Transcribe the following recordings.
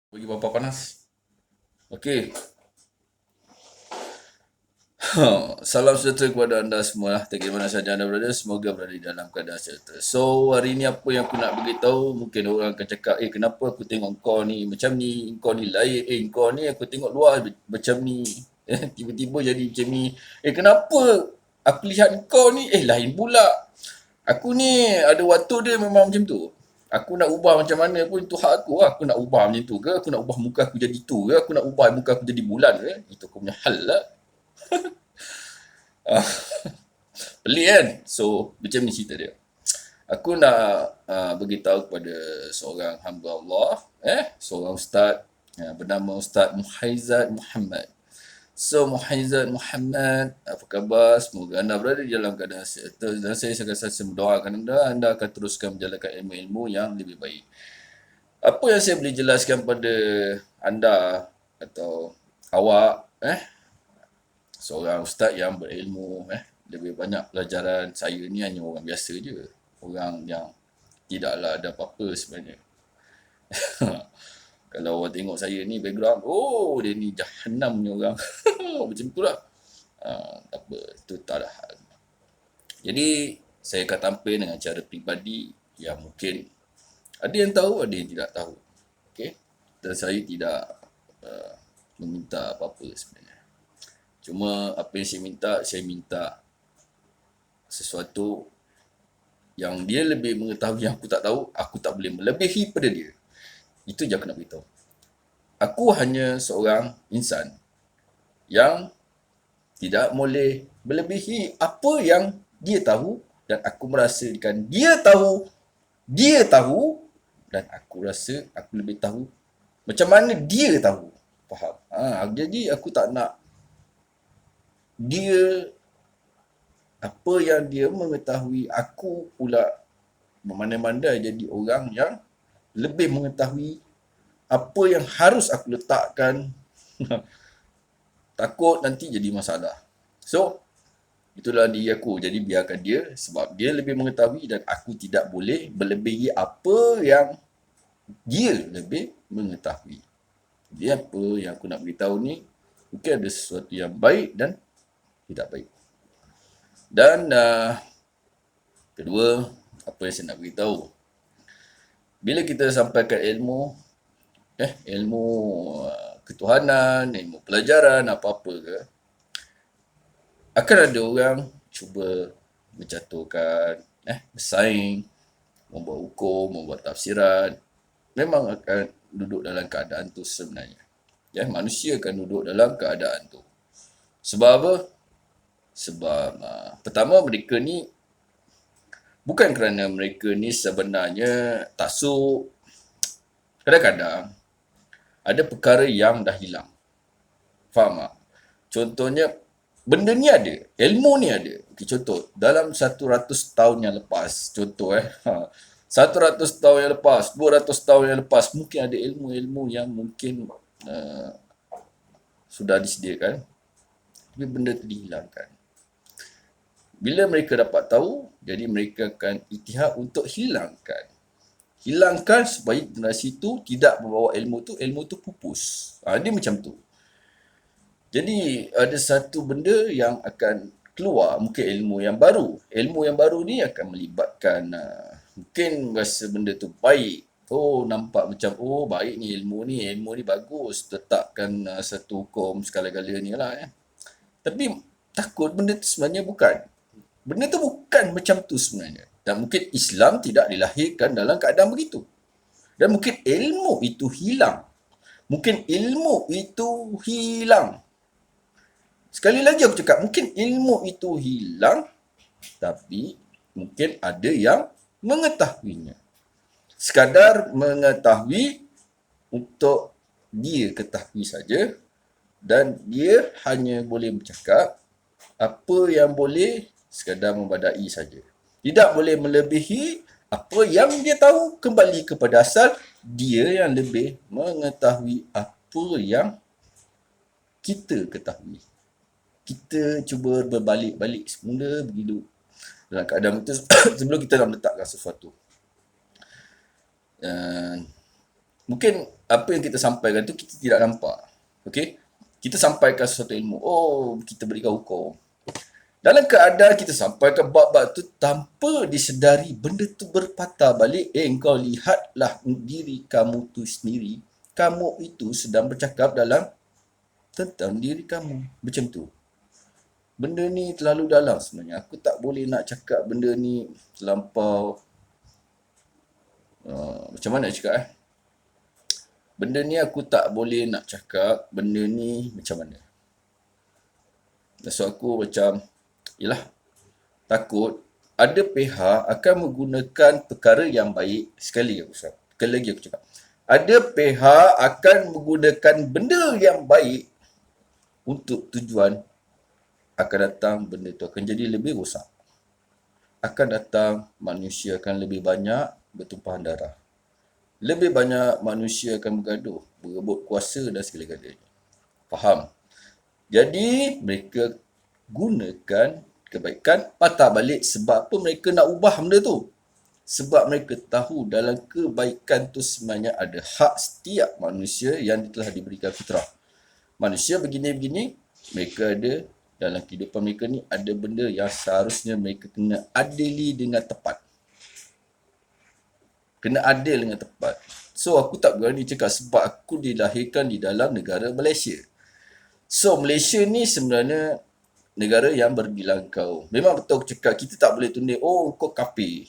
Bagi bapa panas. Okey. Salam sejahtera kepada anda semua. Tak kira mana saja anda berada, semoga berada di dalam keadaan sejahtera. So, hari ni apa yang aku nak beritahu, mungkin orang akan cakap, kenapa aku tengok kau ni macam ni, kau ni lain, kau ni aku tengok luar macam ni. Tiba-tiba jadi macam ni. Kenapa aku lihat kau ni, lain pula. Aku ni ada waktu dia memang macam tu. Aku nak ubah macam mana pun itu hak aku lah. Aku nak ubah macam tu ke, aku nak ubah muka aku jadi tu ke, aku nak ubah muka aku jadi bulan ke. Itu aku punya hal lah. Pelik kan? So, macam ni cerita dia. Aku nak beritahu kepada seorang hamba Allah, seorang ustaz bernama Ustaz Muhaizat Muhammad. So, Muhaizat Muhammad, apa khabar? Semoga anda berada di dalam keadaan sejahtera dan saya rasa mendoakan anda akan teruskan menjalankan ilmu-ilmu yang lebih baik. Apa yang saya boleh jelaskan pada anda atau awak, seorang ustaz yang berilmu, lebih banyak pelajaran. Saya ni hanya orang biasa je. Orang yang tidaklah ada apa-apa sebenarnya. Kalau orang tengok saya ni background, oh dia ni jahanam ni orang. Macam tu lah. Tak apa, itu tak ada hal. Jadi, saya akan tampil dengan cara pribadi yang mungkin ada yang tahu, ada yang tidak tahu. Okay? Dan saya tidak meminta apa-apa sebenarnya. Cuma apa yang saya minta sesuatu yang dia lebih mengetahui yang aku tak tahu, aku tak boleh melebihi pada dia. Itu je aku nak beritahu. Aku hanya seorang insan yang tidak boleh melebihi apa yang dia tahu dan aku merasakan dia tahu dan aku rasa aku lebih tahu macam mana dia tahu. Faham? Jadi aku tak nak dia apa yang dia mengetahui, aku pula memandai-mandai jadi orang yang lebih mengetahui apa yang harus aku letakkan. Takut nanti jadi masalah. So, itulah diri aku. Jadi biarkan dia sebab dia lebih mengetahui dan aku tidak boleh melebihi apa yang dia lebih mengetahui. Jadi apa yang aku nak beritahu ni mungkin ada sesuatu yang baik dan tidak baik. Dan kedua, apa yang saya nak beritahu. Bila kita sampaikan ilmu, ilmu ketuhanan, ilmu pelajaran, apa-apa ke, akan ada orang cuba menjatuhkan, bersaing, membuat hukum, membuat tafsiran. Memang akan duduk dalam keadaan tu sebenarnya. Manusia akan duduk dalam keadaan tu. Sebab apa? Sebab pertama mereka ni bukan kerana mereka ni sebenarnya taksub. Kadang-kadang ada perkara yang dah hilang. Faham tak? Contohnya, benda ni ada, ilmu ni ada. Okay, contoh, dalam 100 tahun yang lepas, contoh 100 tahun yang lepas, 200 tahun yang lepas, mungkin ada ilmu-ilmu yang mungkin sudah disediakan, tapi benda tu dihilangkan. Bila mereka dapat tahu, jadi mereka akan ittihad untuk hilangkan. Hilangkan supaya generasi tu tidak membawa ilmu tu pupus. Dia macam tu. Jadi ada satu benda yang akan keluar, mungkin ilmu yang baru. Ilmu yang baru ni akan melibatkan, mungkin rasa benda tu baik. Oh, nampak macam, oh baik ni, ilmu ni bagus. Tetapkan satu hukum segala-galanya lah. Tapi takut benda tu sebenarnya bukan. Benda tu bukan macam tu sebenarnya. Dan mungkin Islam tidak dilahirkan dalam keadaan begitu. Dan mungkin ilmu itu hilang. Mungkin ilmu itu hilang. Sekali lagi aku cakap, mungkin ilmu itu hilang, tapi mungkin ada yang mengetahuinya. Sekadar mengetahui untuk dia ketahui saja dan dia hanya boleh bercakap apa yang boleh sekadar membadai saja. Tidak boleh melebihi apa yang dia tahu, kembali kepada asal dia yang lebih mengetahui apa yang kita ketahui. Kita cuba berbalik-balik semula begitu dalam keadaan itu sebelum kita nak letakkan sesuatu. mungkin apa yang kita sampaikan tu kita tidak nampak. Okey? Kita sampaikan sesuatu ilmu. Oh, kita berikan hukum. Dalam keadaan kita sampaikan bab-bab tu tanpa disedari benda tu berpatah balik. Engkau lihatlah diri kamu tu sendiri. Kamu itu sedang bercakap tentang diri kamu. Macam tu. Benda ni terlalu dalam sebenarnya. Aku tak boleh nak cakap benda ni terlampau macam mana nak cakap benda ni aku tak boleh nak cakap benda ni macam mana. So aku macam yelah, takut ada pihak akan menggunakan perkara yang baik. Sekali lagi aku cakap, ada pihak akan menggunakan benda yang baik untuk tujuan akan datang benda tu akan jadi lebih rosak. Akan datang manusia akan lebih banyak bertumpahan darah. Lebih banyak manusia akan bergaduh, berebut kuasa dan segala-galanya. Faham? Jadi mereka gunakan kebaikan, patah balik. Sebab apa mereka nak ubah benda tu? Sebab mereka tahu dalam kebaikan tu sebenarnya ada hak setiap manusia yang telah diberikan fitrah. Manusia begini-begini, mereka ada dalam kehidupan mereka ni ada benda yang seharusnya mereka kena adili dengan tepat. Kena adil dengan tepat. So aku tak berani cakap sebab aku dilahirkan di dalam negara Malaysia. So Malaysia ni sebenarnya negara yang berbilang kaum. Memang betul aku cakap, kita tak boleh tulis, oh kau kafir.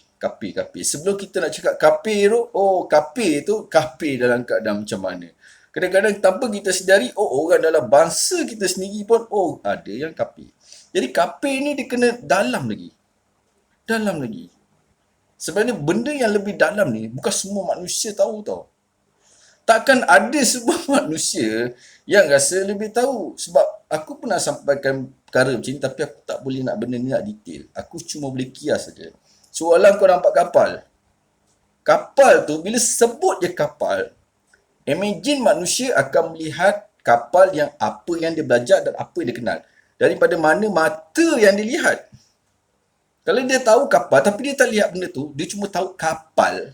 Sebelum kita nak cakap kafir tu, oh kafir tu, kafir dalam keadaan macam mana. Kadang-kadang tanpa kita sedari, oh orang dalam bangsa kita sendiri pun, oh ada yang kafir. Jadi kafir ni dia kena dalam lagi. Sebenarnya benda yang lebih dalam ni, bukan semua manusia tahu tau. Takkan ada sebuah manusia yang rasa lebih tahu. Sebab aku pernah sampaikan perkara macam ni, tapi aku tak boleh nak benda ni nak detail. Aku cuma boleh kias saja. Soalan kau nampak kapal. Kapal tu, bila sebut je kapal, imagine manusia akan melihat kapal yang apa yang dia belajar dan apa yang dia kenal. Daripada mana mata yang dia lihat. Kalau dia tahu kapal, tapi dia tak lihat benda tu, dia cuma tahu kapal.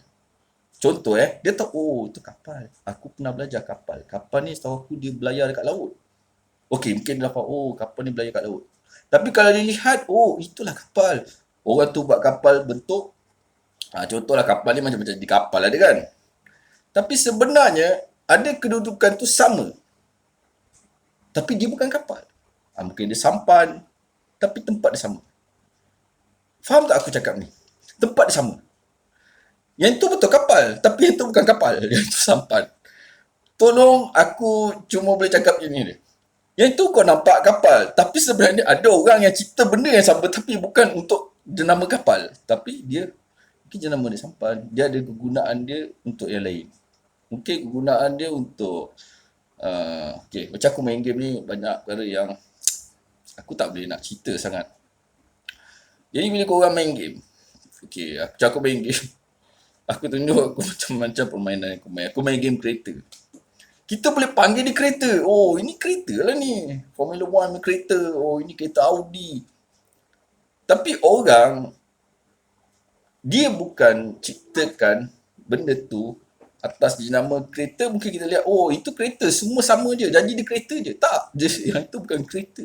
Contoh dia tahu, oh itu kapal. Aku pernah belajar kapal. Kapal ni setahu aku dia berlayar dekat laut. Okey, mungkin dia dapat, oh kapal ni berlayar dekat laut. Tapi kalau dia lihat, oh itulah kapal. Orang tu buat kapal bentuk, contohlah kapal ni macam-macam di kapal ada kan. Tapi sebenarnya, ada kedudukan tu sama. Tapi dia bukan kapal. Mungkin dia sampan, tapi tempat dia sama. Faham tak aku cakap ni? Tempat dia sama. Yang tu betul kapal, tapi yang tu bukan kapal. Yang tu sampan. Tolong aku cuma boleh cakap macam ni dia. Yang tu kau nampak kapal, tapi sebenarnya ada orang yang cipta benda yang sama, tapi bukan untuk jenama kapal. Tapi dia, mungkin jenama dia sampan. Dia ada kegunaan dia untuk yang lain. Mungkin kegunaan dia untuk, macam aku main game ni, banyak perkara yang aku tak boleh nak cerita sangat. Jadi bila korang main game, aku main game, aku tunjuk aku macam-macam permainan yang aku main. Aku main game kereta. Kita boleh panggil dia kereta. Oh, ini kereta lah ni. Formula 1 kereta. Oh, ini kereta Audi. Tapi orang, dia bukan ciptakan benda tu atas jenama kereta. Mungkin kita lihat, oh itu kereta, semua sama je. Janji dia kereta je. Tak, yang itu bukan kereta.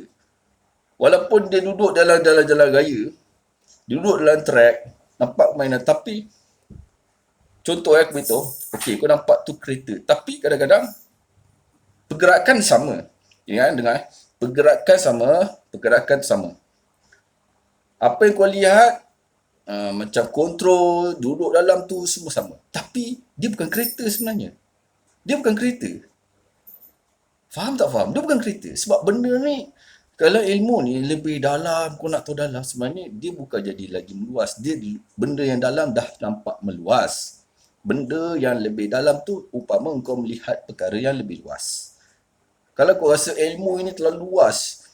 Walaupun dia duduk dalam jalan raya, duduk dalam track, nampak mainan, tapi contoh aku beritahu, kau nampak tu kereta, tapi kadang-kadang pergerakan sama. Dengar. Pergerakan sama. Apa yang kau lihat, macam kontrol, duduk dalam tu semua sama. Tapi dia bukan kereta sebenarnya. Dia bukan kereta. Faham tak faham? Dia bukan kereta. Sebab benda ni, kalau ilmu ni lebih dalam, kau nak tahu dalam, sebenarnya dia bukan jadi lagi meluas. Dia benda yang dalam dah nampak meluas. Benda yang lebih dalam tu upama kau melihat perkara yang lebih luas. Kalau kau rasa ilmu ini terlalu luas,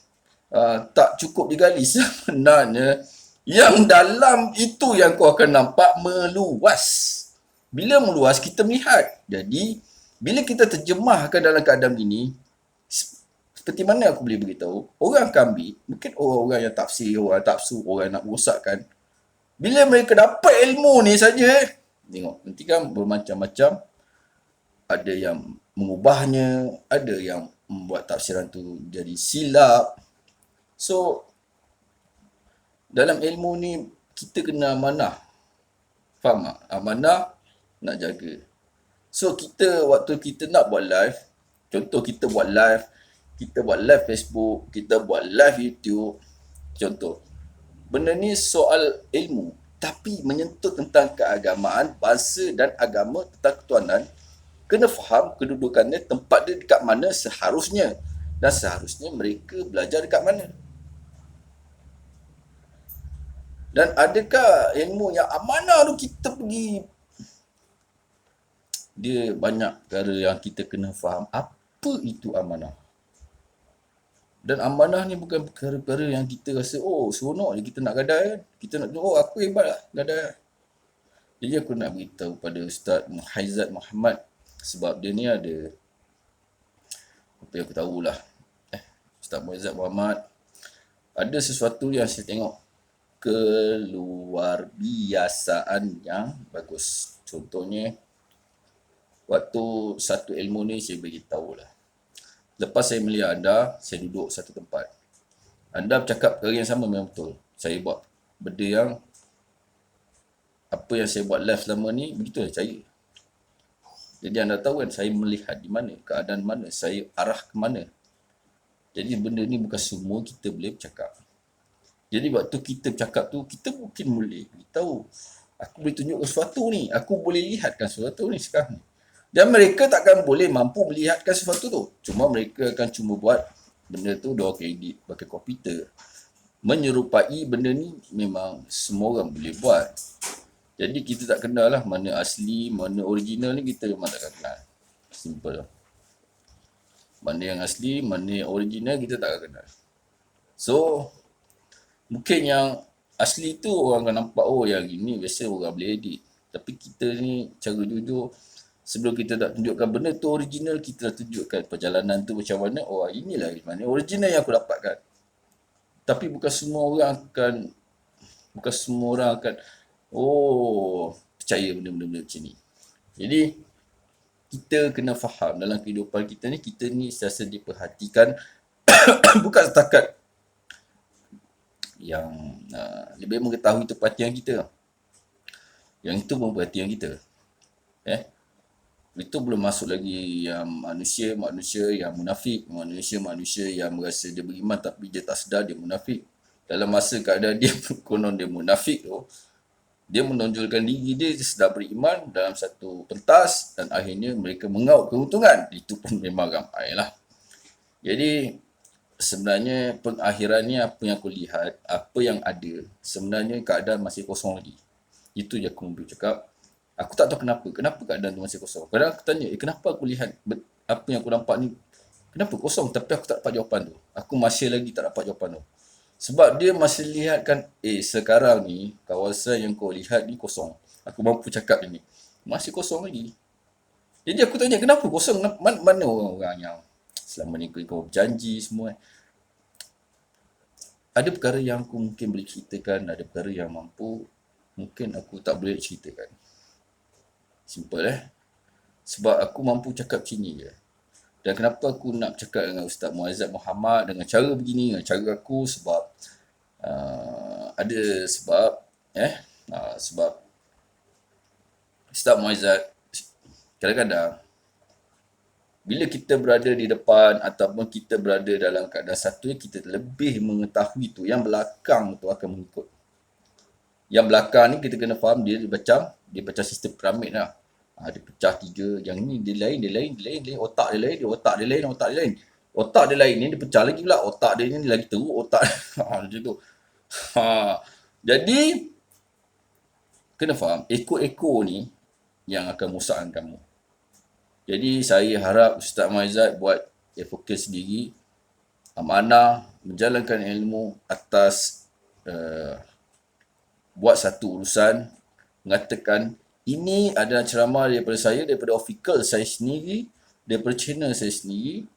tak cukup digali, sebenarnya yang dalam itu yang kau akan nampak meluas. Bila meluas, kita melihat. Jadi, bila kita terjemahkan dalam keadaan ini, seperti mana aku boleh beritahu, orang akan ambil, mungkin orang yang tafsir, orang tafsu, orang nak merosakkan. Bila mereka dapat ilmu ni saja, tengok, nanti kan bermacam-macam ada yang mengubahnya, ada yang membuat tafsiran tu jadi silap. So, dalam ilmu ni kita kena amanah. Faham tak? Amanah nak jaga. So, waktu kita nak buat live, contoh kita buat live Facebook, kita buat live YouTube, contoh. Benda ni soal ilmu, tapi menyentuh tentang keagamaan, bangsa dan agama tentang ketuhanan, kena faham kedudukannya, tempat dia dekat mana seharusnya. Dan seharusnya mereka belajar dekat mana. Dan adakah ilmu yang amanah tu kita pergi, dia banyak perkara yang kita kena faham apa itu amanah. Dan amanah ni bukan perkara-perkara yang kita rasa, oh seronok je kita nak gadai kan. Kita nak, oh aku hebat lah gadai. Jadi aku nak beritahu pada Ustaz Muhaizat Muhammad, sebab dia ni ada, apa yang aku tahulah, Ustaz Muhaizat Muhammad, ada sesuatu yang saya tengok keluar biasaan yang bagus. Contohnya, waktu satu ilmu ni saya beritahu lah. Lepas saya melihat anda, saya duduk satu tempat. Anda bercakap perkara yang sama memang betul. Saya buat benda yang, apa yang saya buat live selama ni, begitu saya percaya. Jadi anda tahu kan, saya melihat di mana, keadaan mana, saya arah ke mana. Jadi benda ni bukan semua kita boleh bercakap. Jadi waktu kita bercakap tu, kita mungkin boleh beritahu, aku boleh tunjukkan sesuatu ni, aku boleh lihatkan sesuatu ni sekarang ni. Dan mereka takkan boleh mampu melihatkan sesuatu tu. Cuma mereka akan cuma buat benda tu, dia akan edit pakai komputer. Menyerupai benda ni memang semua orang boleh buat. Jadi kita tak kenal lah mana asli, mana original ni, kita memang tak kenal. Simple lah. Mana yang asli, mana yang original, kita tak kenal. So, mungkin yang asli tu orang akan nampak, oh yang ini biasa orang boleh edit. Tapi kita ni cara jujur, sebelum kita tak tunjukkan benda tu original, kita dah tunjukkan perjalanan tu macam mana. Oh inilah mana original yang aku dapatkan. Tapi bukan semua orang akan percaya benda-benda macam ni. Jadi kita kena faham dalam kehidupan kita ni sentiasa diperhatikan. Bukan setakat yang lebih mengetahui itu perhatian kita. Yang itu pun perhatian kita. Itu belum masuk lagi yang manusia yang munafik, manusia yang merasa dia beriman tapi dia tak sedar dia munafik. Dalam masa keadaan dia konon dia munafik tu, dia menonjolkan diri dia sedar beriman dalam satu pentas dan akhirnya mereka mengaut keuntungan. Itu pun memang ramai lah. Jadi sebenarnya pengakhirannya apa yang aku lihat, apa yang ada, sebenarnya keadaan masih kosong lagi. Itu je aku mau cakap. Aku tak tahu kenapa keadaan tu masih kosong. Kadang aku tanya, kenapa aku lihat apa yang aku nampak ni, kenapa kosong, tapi aku tak dapat jawapan tu. Aku masih lagi tak dapat jawapan tu. Sebab dia masih lihatkan, sekarang ni, kawasan yang kau lihat ni kosong. Aku mampu cakap ini, masih kosong lagi. Jadi aku tanya, kenapa kosong? Mana orang-orang yang selama ni kau berjanji semua. Ada perkara yang aku mungkin boleh ceritakan, ada perkara yang mungkin aku tak boleh ceritakan. Simple Sebab aku mampu cakap macam ni je. Dan kenapa aku nak cakap dengan Ustaz Muhaizat Muhammad dengan cara begini, dengan cara aku, sebab ada sebab sebab Ustaz Muhaizat kadang-kadang bila kita berada di depan ataupun kita berada dalam keadaan satu, kita lebih mengetahui tu, yang belakang tu akan mengikut. Yang belakang ni kita kena faham dia macam sistem piramid lah. Dia pecah 3, yang ni dia lain, otak dia lain, otak dia lain. Otak dia lain ni dia pecah lagi pula, otak dia ni lagi teruk, otak macam tu. Jadi kena faham, ekor-ekor ni yang akan musakkan kamu. Jadi saya harap Ustaz Muhaizat buat fokus sendiri, amanah, menjalankan ilmu atas buat satu urusan, mengatakan ini adalah ceramah daripada saya, daripada official saya sendiri, daripada channel saya sendiri.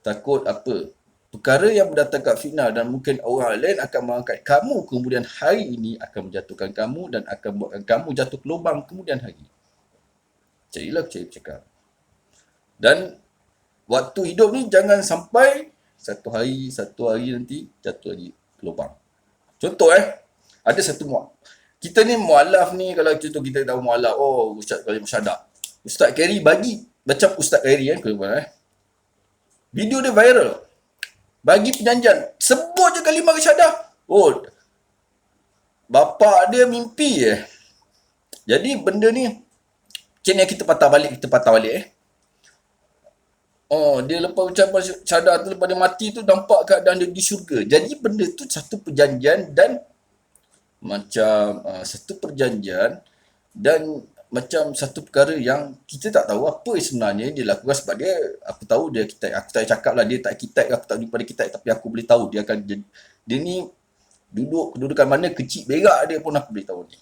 Takut apa? Perkara yang mendatangkan fitnah dan mungkin orang lain akan mengangkat kamu kemudian hari ini, akan menjatuhkan kamu dan akan buatkan kamu jatuh ke lubang kemudian hari. Carilah saya bercakap. Dan waktu hidup ni jangan sampai satu hari nanti jatuh lagi ke lubang. Contoh ada satu kita ni mualaf ni, kalau contoh kita tahu mualaf, oh Ustaz Karim Syadak, Ustaz Khairi bagi macam Ustaz Khairi video dia viral, bagi penjanjian, sebut je kalimah syahadah, oh bapak dia mimpi Jadi benda ni macam ni kita patah balik Oh, dia lepas ucapan syahadah tu, lepas dia mati tu, nampak keadaan dia di syurga. Jadi benda tu satu perjanjian dan macam macam satu perkara yang kita tak tahu apa sebenarnya dia lakukan, sebab dia, aku tahu dia kitab, aku tak cakap lah dia tak kitab, aku tak jumpa dia kitab, tapi aku boleh tahu dia akan, dia ni kedudukan mana, kecil berak dia pun aku boleh tahu ni.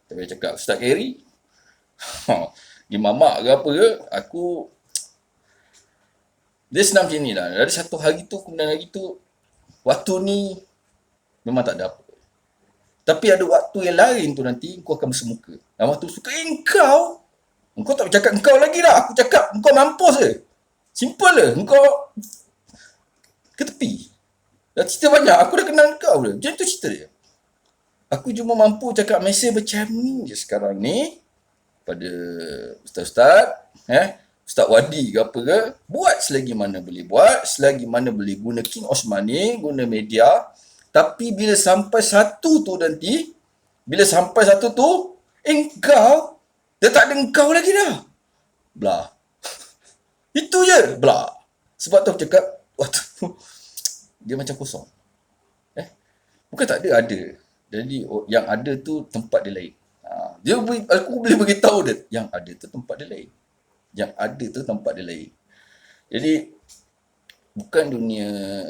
Tapi dia cakap Ustaz Khairi dia mamak ke apa ke, dia senang macam ni lah. Dari satu hari tu, kemudian hari tu, waktu ni memang tak ada apa. Tapi ada waktu yang lain tu nanti, kau akan bersemuka. Dan waktu suka, engkau tak bercakap engkau lagi dah. Aku cakap, engkau mampus je. Simple je. Engkau ke tepi. Dah cerita banyak, aku dah kenal engkau dah. Macam tu cerita dia. Aku cuma mampu cakap mesej macam ni je sekarang ni, pada ustaz-ustaz, Ustaz Wadi ke apa ke, buat selagi mana boleh buat, selagi mana boleh guna King Osmani, guna media. Tapi bila sampai satu tu nanti, engkau, dah tak ada engkau lagi dah. Belah. Itu je, belah. Sebab tu aku cakap, waktu dia macam kosong. Bukan tak ada. Jadi yang ada tu tempat dia lain. Aku boleh beritahu dia, yang ada tu tempat dia lain. Jadi bukan dunia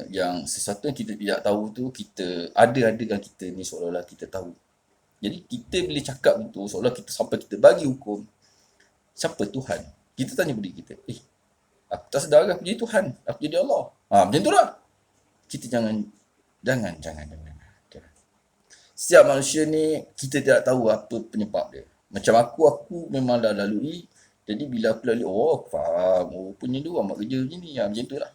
yang sesuatu yang kita tidak tahu tu, kita ada-adakan kita ni seolah-olah kita tahu. Jadi kita bila cakap itu, seolah kita sampai kita bagi hukum, siapa Tuhan? Kita tanya diri kita, aku tak sedar aku jadi Tuhan, aku jadi Allah. Macam tu lah. Kita jangan. Setiap manusia ni, kita tidak tahu apa penyebab dia. Macam aku memang dah lalui. Jadi bila aku lalui, aku faham. Punya dia orang buat kerja macam ni. Macam tu lah.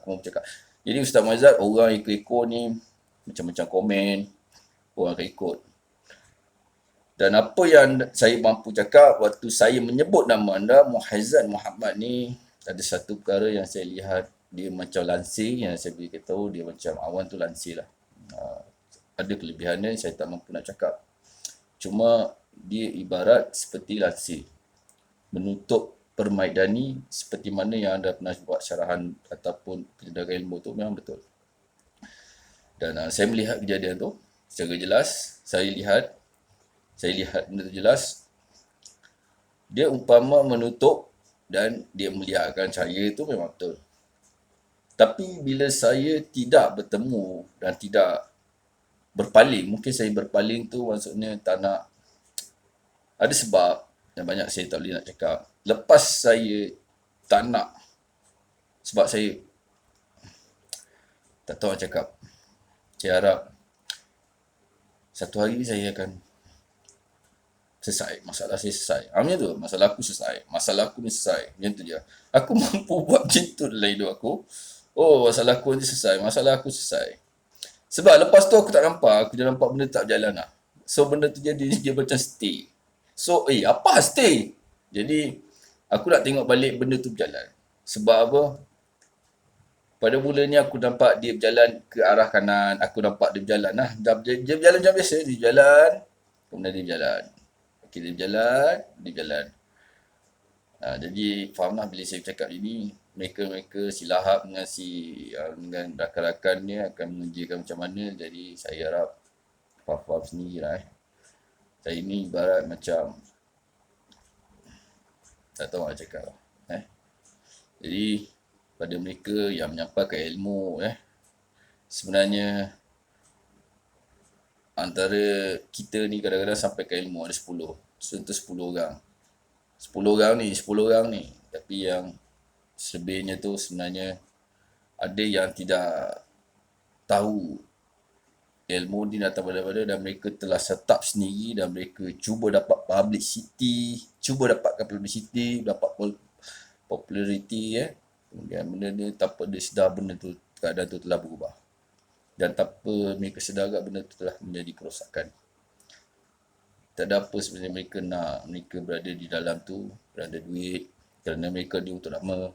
Aku mau cakap. Jadi Ustaz Muazzaz, orang ikut-ikut ni, macam-macam komen, orang akan ikut. Dan apa yang saya mampu cakap, waktu saya menyebut nama anda, Muhazzan Muhammad ni, ada satu perkara yang saya lihat, dia macam lansir, yang saya beritahu dia macam awan tu lansir lah. Ada kelebihannya, saya tak mampu nak cakap. Cuma dia ibarat seperti lansir, menutup permaidani, seperti mana yang anda pernah buat syarahan ataupun penyedaran ilmu tu, memang betul. Dan saya melihat kejadian tu secara jelas. Saya lihat benda tu jelas. Dia umpama menutup dan dia melihatkan cahaya tu, memang betul. Tapi bila saya tidak bertemu dan tidak berpaling, mungkin saya berpaling tu maksudnya tak nak, ada sebab yang banyak saya tak boleh nak cakap. Lepas saya tak nak, sebab saya tak tahu nak cakap, saya harap satu hari saya akan selesai, masalah saya selesai. Macam tu, masalah aku selesai, masalah aku ni selesai, macam tu je. Aku mampu buat macam tu dalam hidup aku. Masalah aku ni selesai, masalah aku selesai. Sebab lepas tu aku tak nampak, aku dah nampak benda tak berjalan lah. So benda tu jadi, dia macam stay. So apa stay? Jadi aku nak tengok balik benda tu berjalan. Sebab apa? Pada mulanya aku nampak dia berjalan ke arah kanan, aku nampak dia berjalan lah. Dia berjalan macam biasa, dia berjalan, kemudian dia berjalan. Okay, dia berjalan. Jadi fahamlah bila saya cakap ini, mereka silahap dengan rakan-rakan ni akan mengerjakan macam mana. Jadi saya harap faham sendiri lah. Saya ni ibarat macam, tak tahu nak cakap lah. Jadi pada mereka yang menyampaikan ilmu, sebenarnya antara kita ni kadang-kadang sampaikan ilmu ada 10. Contoh 10 orang. 10 orang ni. Tapi yang selebihnya tu sebenarnya ada yang tidak tahu ilmu ni datang pada dan mereka telah setap sendiri dan mereka cuba dapat publicity, dapat populariti kemudian benda ni tanpa dia sedar benda tu, keadaan tu telah berubah, dan tanpa mereka sedar benda tu telah menjadi kerosakan. Tak ada apa sebenarnya mereka nak. Mereka berada di dalam tu kerana duit, kerana mereka ni untuk nama.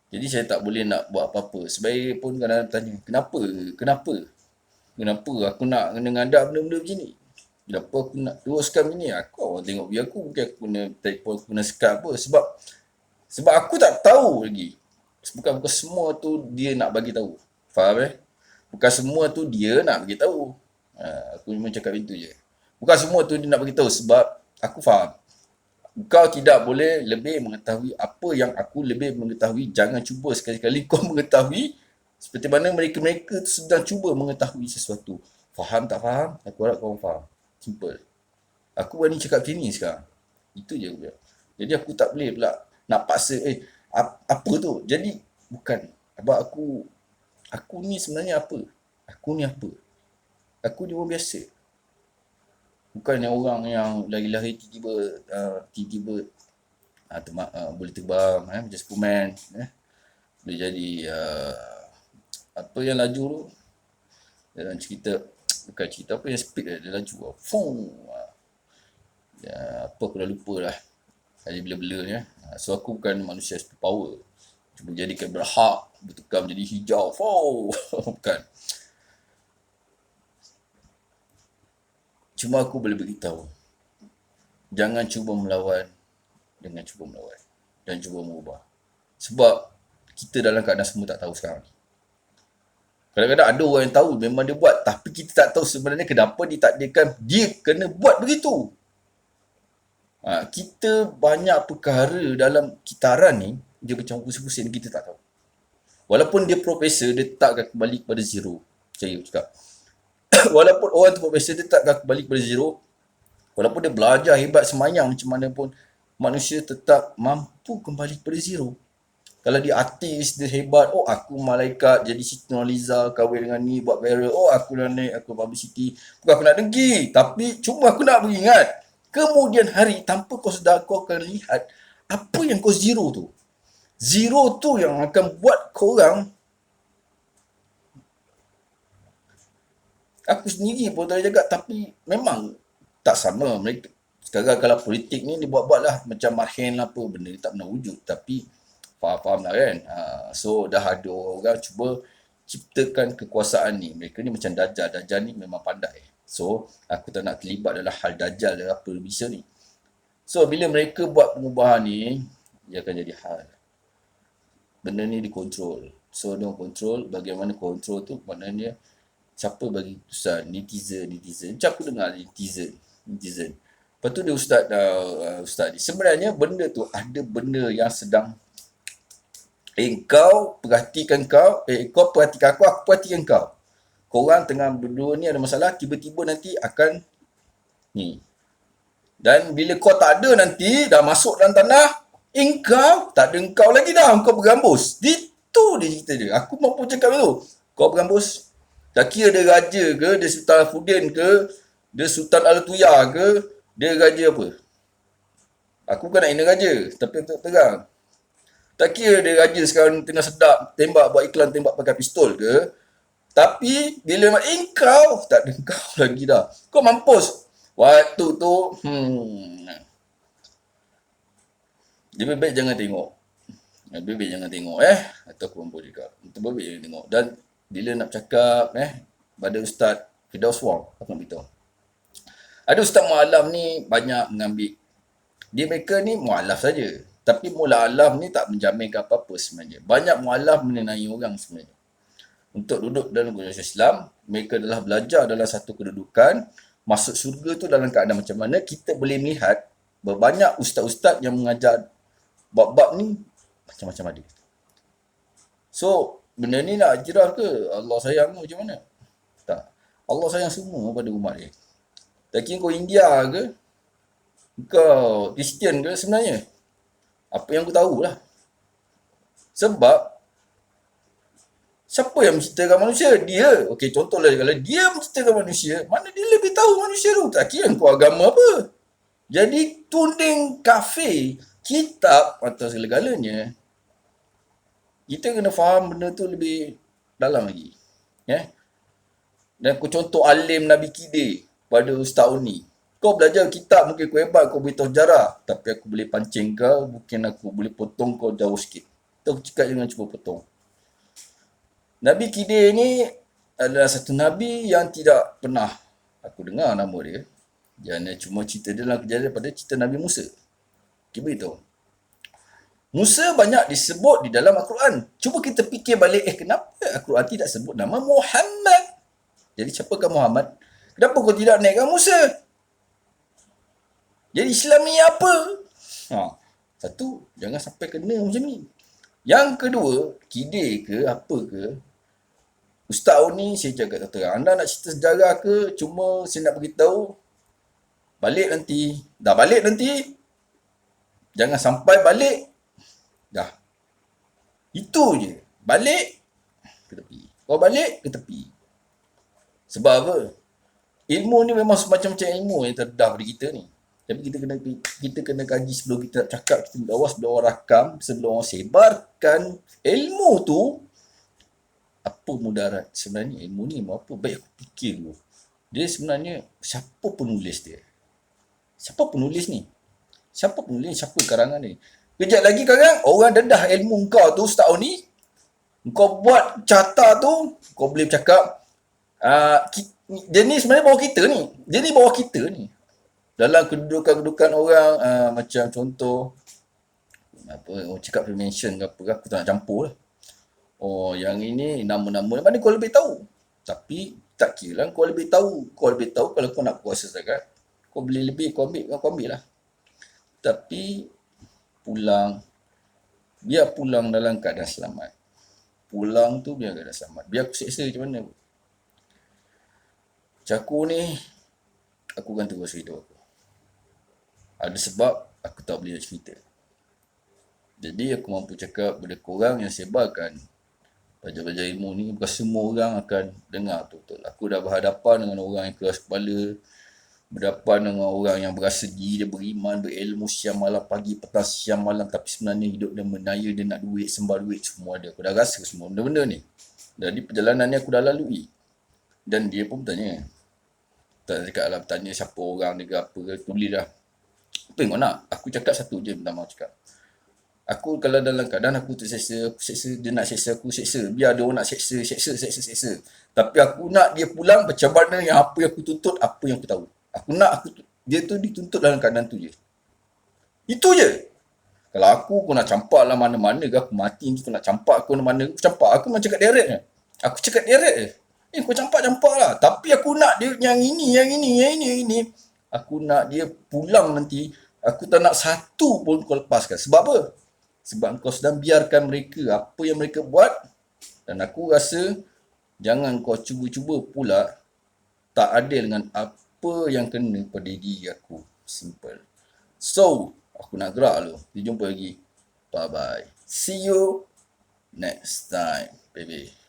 Jadi saya tak boleh nak buat apa-apa. Sebaik pun kadang-kadang tanya, kenapa aku nak kena ngadak benda-benda macam ni? Kenapa aku nak teruskan macam ni? Aku orang tengok biar aku, mungkin aku kena telefon, aku kena sekat apa. Sebab aku tak tahu lagi. Bukan semua tu dia nak bagi tahu. Faham Bukan semua tu dia nak bagi tahu. Aku cuma cakap itu je. Bukan semua tu dia nak bagi tahu sebab aku faham. Kau tidak boleh lebih mengetahui apa yang aku lebih mengetahui. Jangan cuba sekali-kali kau mengetahui seperti mana mereka-mereka sedang cuba mengetahui sesuatu. Faham tak faham? Aku harap kau faham. Simple. Aku berani cakap macam ni sekarang. Itu je aku. Jadi aku tak boleh pula nak paksa apa tu. Jadi bukan. Sebab aku ni sebenarnya apa? Aku ni apa? Aku ni orang biasa. Bukan yang orang yang lahir-lahir tiba-tiba boleh terbang macam Superman, boleh jadi apa yang laju tu dalam cerita, bukan cerita apa yang speed dia laju apa aku dah lupa lah, ada bila-bila ni so aku bukan manusia super power cuma jadikan berhak bertukar menjadi hijau bukan. Cuma aku boleh beritahu, jangan cuba melawan dengan cuba melawan dan cuba mengubah. Sebab kita dalam keadaan semua tak tahu sekarang. Kadang-kadang ada orang yang tahu memang dia buat, tapi kita tak tahu sebenarnya kenapa ditakdirkan dia kena buat begitu. Kita banyak perkara dalam kitaran ni, dia macam pusing-pusing kita tak tahu. Walaupun dia profesor, dia takkan kembali kepada zero. Saya cakap. Walaupun orang tu profesor, dia takkan kembali kepada zero. Walaupun dia belajar hebat semayang macam mana pun, manusia tetap mampu kembali kepada zero. Kalau dia artis, dia hebat, aku malaikat, jadi Siti Nurhaliza, kahwin dengan ni, buat viral, aku dah naik, aku publicity. Bukan aku nak dengki, tapi cuma aku nak beringat. Kemudian hari, tanpa kau sedar, kau akan lihat apa yang kau zero tu. Zero tu yang akan buat korang. Aku sendiri pun tak jaga, tapi memang tak sama. Mereka sekarang kalau politik ni dibuat-buat lah macam marhen lah apa, benda tak pernah wujud, tapi faham lah kan. So dah ada orang cuba ciptakan kekuasaan ni. Mereka ni macam Dajjal. Dajjal ni memang pandai. So aku tak nak terlibat dalam hal Dajjal dan apa bisa ni. So bila mereka buat pengubahan ni, dia akan jadi hal. Benda ni dikontrol. So dia kontrol, bagaimana kontrol tu maknanya siapa bagi keputusan, netizen. Macam aku dengar netizen. Lepas tu dia ustaz ni. Sebenarnya benda tu ada benda yang sedang kau perhatikan kau perhatikan aku perhatikan kau. Korang tengah berdua ni ada masalah, tiba-tiba nanti akan ni. Dan bila kau tak ada nanti, dah masuk dalam tanah, engkau tak ada engkau lagi dah, engkau bergambus. Itu dia cerita dia. Aku mampu cakap itu. Kau bergambus. Tak kira dia raja ke, dia Sultan Al-Fudin ke, dia Sultan Al-Tuya ke, dia raja apa. Aku bukan nak hina raja, tapi untuk terang. Tak kira dia raja sekarang tengah sedap tembak, buat iklan tembak pakai pistol ke. Tapi bila engkau, tak ada engkau lagi dah. Kau mampus. Waktu tu, lebih baik jangan tengok. Atau aku mampus juga. Lebih baik jangan tengok. Dan bila nak cakap, pada Ustaz Firdaus Wong, aku nak beritahu. Ada Ustaz Mu'alam ni banyak mengambil. Mereka ni mu'alaf saja. Tapi mu'alaf ni tak menjaminkan apa-apa sebenarnya. Banyak mu'alaf mengenai orang sebenarnya. Untuk duduk dalam kedudukan Islam, mereka adalah belajar dalam satu kedudukan. Masuk syurga tu dalam keadaan macam mana, kita boleh melihat berbanyak ustaz-ustaz yang mengajar bab-bab ni macam-macam ada. So, benda ni nak ajarah ke Allah sayang macam mana? Tak. Allah sayang semua pada umat dia. Tak kira kau India ke, kau Kristian ke sebenarnya. Apa yang aku tahulah. Sebab siapa yang menciptakan manusia? Dia. Okey, contohlah kalau dia menciptakan manusia, mana dia lebih tahu manusia tu? Tak kira kau agama apa. Jadi tuding kafir kitab atau segala-galanya, kita kena faham benda tu lebih dalam lagi. Dan aku contoh alim Nabi Khidir pada Ustaz Uni. Kau belajar kitab mungkin kau hebat, kau boleh tahu sejarah. Tapi aku boleh pancing kau, mungkin aku boleh potong kau jauh sikit. Tu aku cakap jangan cuba potong. Nabi Khidir ni adalah satu Nabi yang tidak pernah aku dengar nama dia. Jangan cuma cerita dia dalam kejadian daripada cerita Nabi Musa. Kita beritahu. Musa banyak disebut di dalam Al-Quran. Cuba kita fikir balik, kenapa Al-Quran tidak sebut nama Muhammad? Jadi siapakah Muhammad? Kenapa kau tidak naikkan Musa? Jadi Islam ni apa? Satu, jangan sampai kena macam ni. Yang kedua, Khidir ke apa ke, Ustaz ni saya jaga terang. Anda nak cerita sejarah ke, cuma saya nak beritahu, balik nanti. Dah balik nanti, jangan sampai balik. Dah. Itu je. Balik ke tepi. Kau balik ke tepi. Sebab apa? Ilmu ni memang semacam-macam ilmu yang terdedah pada kita ni. Tapi kita kena kaji sebelum kita nak cakap, kita minta awas sebelum orang rakam, sebelum orang sebarkan ilmu tu. Apa mudarat sebenarnya ilmu ni? Ilmu apa? Baik aku fikir dulu. Dia sebenarnya siapa penulis dia? Siapa penulis ni? Siapa penulis? Siapa karangan ni? Kejap lagi karang orang dedah ilmu kau tu setahun ni. Kau buat carta tu, kau boleh bercakap dia ni sebenarnya bawah kita ni. Dia ni bawah kita ni. Dalam kedudukan-kedudukan orang, macam contoh, orang cakap mention ke apa, aku tak nak campur lah. Oh, yang ini nama-nama, mana kau lebih tahu. Tapi, tak kira lah kau lebih tahu. Kau lebih tahu kalau kau nak puasa zakat. Kau beli lebih, kau ambil lah. Tapi, biar pulang dalam keadaan selamat. Pulang tu biar keadaan selamat. Biar aku seksa macam mana pun. Caku ni, aku akan terus hidup aku. Ada sebab aku tak boleh cerita. Jadi aku mampu cakap pada korang yang sebarkan belajar-belajar ilmu ni, bukan semua orang akan dengar betul-betul. Aku dah berhadapan dengan orang yang keras kepala, berhadapan dengan orang yang berasa diri dia beriman, berilmu siang malam, pagi, petang, siang malam, tapi sebenarnya hidup dia menaya, dia nak duit, sembah duit, semua ada. Aku dah rasa semua benda-benda ni. Jadi perjalanan ni aku dah lalui. Dan dia pun bertanya. Tak cakap lah, bertanya siapa orang dia ke apa ke, tulislah. Apa yang kau nak? Aku cakap satu je, minta maaf cakap. Aku kalau dalam keadaan aku terseksa, dia nak seksa, aku seksa. Biar ada orang nak seksa. Tapi aku nak dia pulang macam mana yang apa yang aku tuntut, apa yang aku tahu. Aku nak dia tu dituntut dalam keadaan tu je. Itu je. Kalau aku nak campak lah mana-mana ke, aku mati ni, aku nak campak aku mana-mana, aku campak. Aku memang cakap direct je. Aku cakap direct je. Kau campak-campak lah. Tapi aku nak dia yang ini. Aku nak dia pulang nanti. Aku tak nak satu pun kau lepaskan. Sebab apa? Sebab kau sedang biarkan mereka, apa yang mereka buat. Dan aku rasa, jangan kau cuba-cuba pula tak adil dengan apa yang kena pada diri aku. Simple. So, aku nak gerak dulu. Kita jumpa lagi. Bye-bye. See you next time, baby.